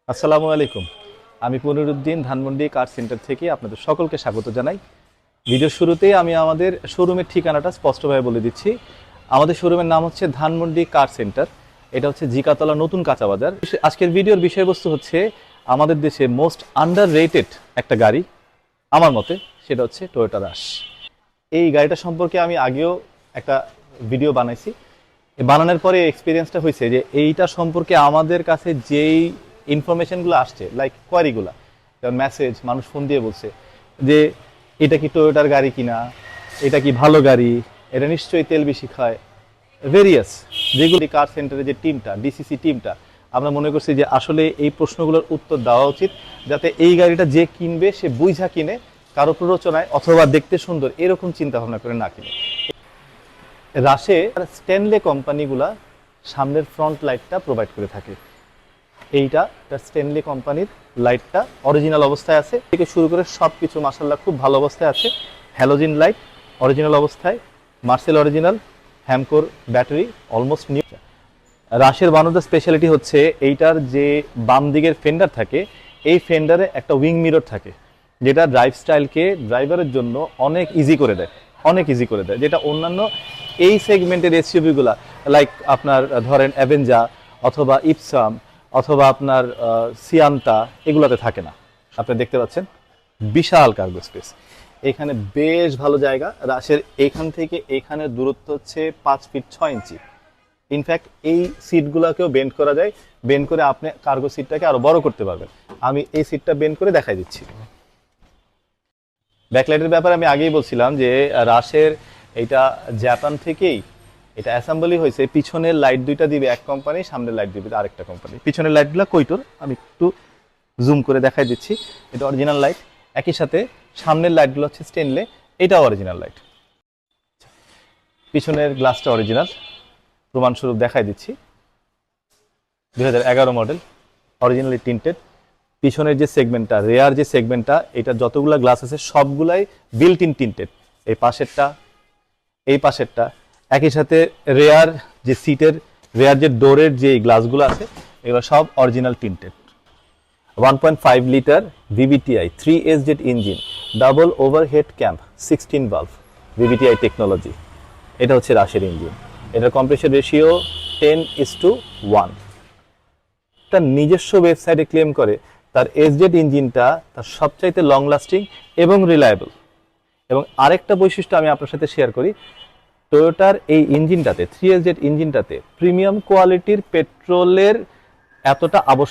আসসালামু আলাইকুম। আমি পনিরুদ্দিন ধানমন্ডি কার সেন্টার থেকে আপনাদের সকলকে স্বাগত জানাই। ভিডিওর শুরুতেই আমি আমাদের শোরুমের ঠিকানাটা স্পষ্টভাবে বলে দিচ্ছি। আমাদের শোরুমের নাম হচ্ছে ধানমন্ডি কার সেন্টার। এটা হচ্ছে জিকাতলা নতুন কাঁচা বাজার। আজকের ভিডিওর বিষয়বস্তু হচ্ছে আমাদের দেশে মোস্ট আন্ডার রেটেড একটা গাড়ি আমার মতে, সেটা হচ্ছে টয়োটা রাশ। এই গাড়িটা সম্পর্কে আমি আগেও একটা ভিডিও বানাইছি। বানানোর পরে এক্সপিরিয়েন্সটা হয়েছে যে এইটা সম্পর্কে আমাদের কাছে যেই ইনফরমেশনগুলো আসছে, লাইক কোয়ারিগুলো, যেমন মেসেজ, মানুষ ফোন দিয়ে বলছে যে এটা কি টয়োটার গাড়ি কিনা, এটা কি ভালো গাড়ি, এটা নিশ্চয়ই তেল বেশি খায়, ভেরিয়াস যেগুলি কার সেন্টারে যে টিমটা, ডিসিসি টিমটা, আমরা মনে করছি যে আসলে এই প্রশ্নগুলোর উত্তর দেওয়া উচিত, যাতে এই গাড়িটা যে কিনবে সে বুঝা কিনে, কারো প্ররোচনায় অথবা দেখতে সুন্দর এরকম চিন্তা ভাবনা করে না কিনে। রাশে স্ট্যানলে কোম্পানিগুলা সামনের ফ্রন্ট লাইটটা প্রোভাইড করে থাকে। এইটা স্ট্যানলে কোম্পানির লাইটটা অরিজিনাল অবস্থায় আছে, থেকে শুরু করে সব কিছু মাশাআল্লাহ খুব ভালো অবস্থায় আছে। হ্যালোজিন লাইট অরিজিনাল অবস্থায়, মার্সেল অরিজিনাল, হ্যামকোর ব্যাটারি অলমোস্ট নিউ। রাশের ওয়ান অফ দ্য স্পেশালিটি হচ্ছে এইটার যে বাম দিকের ফেন্ডার থাকে, এই ফেন্ডারে একটা উইং মিরর থাকে, যেটা ড্রাইভ স্টাইলকে ড্রাইভারের জন্য অনেক ইজি করে দেয়, অনেক ইজি করে দেয়, যেটা অন্যান্য এই সেগমেন্টের এসইউভিগুলা লাইক আপনার ধরেন অ্যাভেঞ্জা অথবা ইপসাম অথবা আপনার সিয়ান্তা এগুলাতে থাকে না। আপনি দেখতে পাচ্ছেন বিশাল কার্গো স্পেস, এখানে বেশ ভালো জায়গা। রাশের এখান থেকে এখানের দূরত্ব হচ্ছে 5 ফিট 6 ইঞ্চি। ইনফ্যাক্ট এই সিটগুলোকেও বেন্ড করা যায়, বেন্ড করে আপনি কার্গো সিটটাকে আরো বড় করতে পারবেন। আমি এই সিটটা বেন্ড করে দেখাই দিচ্ছি। ব্যাকলাইটের ব্যাপারে আমি আগেই বলছিলাম যে রাশের এটা জাপান থেকেই এটা অ্যাসেম্বলি হয়েছে। পিছনের লাইট দুইটা দিবে এক কোম্পানি, সামনের লাইট দিবে আরেকটা কোম্পানি। পিছনের লাইটগুলো কৈটোর, আমি একটু জুম করে দেখাই দিচ্ছি। এটা অরিজিনাল লাইট, একই সাথে সামনের লাইটগুলো হচ্ছে স্টেনলে, এটাও অরিজিনাল লাইট। পিছনের গ্লাসটা অরিজিনাল, প্রমাণস্বরূপ দেখাই দিচ্ছি। 2011 মডেল, অরিজিনালি টিন্টেড। পিছনের যে সেগমেন্টটা, রেয়ার যে সেগমেন্টটা, এটা যতগুলো গ্লাস আছে সবগুলাই বিল্ট ইন টিন্টেড। এই পাশেরটা, এই পাশেরটা, একই সাথে রেয়ার যে সিটের, রেয়ার যে ডোরের যে গ্লাসগুলো আছে, এগুলো সব original tinted. 1.5 litre VVTi 3SZ engine, double overhead camp, 16 valve VVTi technology. এটা হচ্ছে রাশের ইঞ্জিন। এটার কম্প্রেসর রেশিও 10:1। তার নিজস্ব ওয়েবসাইটে ক্লেম করে তার এসজেড ইঞ্জিনটা তার সবচাইতে লং লাস্টিং এবং রিলায়েবল। এবং আরেকটা বৈশিষ্ট্য আমি আপনার সাথে শেয়ার করি, টয়োটার এই ইঞ্জিনটাতে, 3SZ ইঞ্জিনটাতে প্রিমিয়াম কোয়ালিটির পেট্রোলের এতটা আবশ্যক